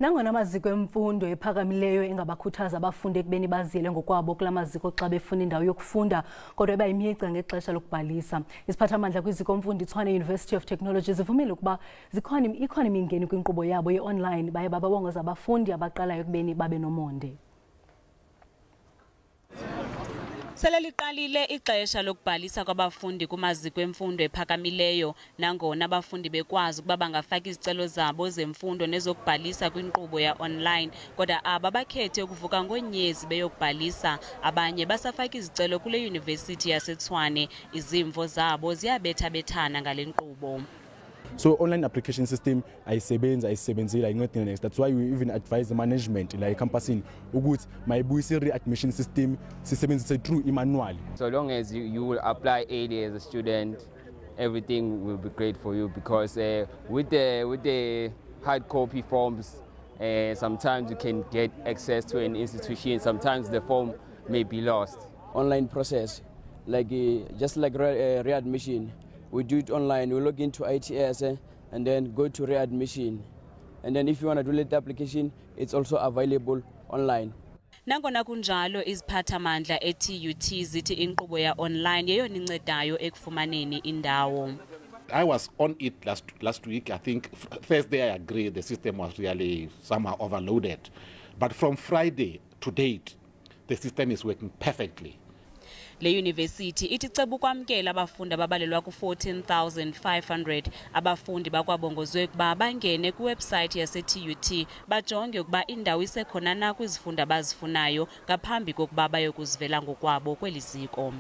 Nangona amaziko emfundo ephakamileyo engabakhuthazi abafundi ekubeni baziyele ngokwabo kulamaziko xa befuna indawo yokufunda kodwa eba yimigca ngexesha lokubhalisa. Iziphathamandla kwiziko mfundo I-Tshwane University of Technology zivumile ukuba ikhona imingeni kwinkqubo yabo yeOnline baye babongoza abafundi abaqalayo ekubeni babe nomonde. Sele liqalile ixesha lokubhalisa kwabafundi kumaziko emfundo ephakamileyo nangona abafundi bekwazi ukuba bangafaka izicelo zabo zemfundo nezokubhalisa kwinkqubo yeOnline kodwa aba bakhethe ukuvuka ngonyezi beyokubhalisa abanye basafaka izicelo kule University yaseTshwane izimvo zabo ziyabetha-bethana ngale nkqubo. So online application system ayisebenzile ayincedile next. That's why we even advise the management like campusini ukuthi mayibuyise re-admission system sisebenzise through manually. So long as you will apply early as a student, everything will be great for you because with the hard copy forms, sometimes you can get access to an institution. Sometimes the form may be lost. Online process, like just like readmission. We do it online. We log into ITS and then go to readmission. And then if you want to do late application, it's also available online. Nangona kunjalo iziphathamandla eTUT zithi inkqubo yeOnline yeyona incedayo ekufumaneni indawo. I was on it last week. I think Thursday I agree the system was really somehow overloaded. But from Friday to date, the system is working perfectly. Le university ithi ceba ukwamkela abafundi ababalelwa ku-14,500 abafundi bakwabongozwe ukuba bangene kwiwebsite yaseTUT bajonge ukuba indawo isekhona na kwizifundo abazifunayo ngaphambi kokuba bayokuzivela ngokwabo kweli ziko.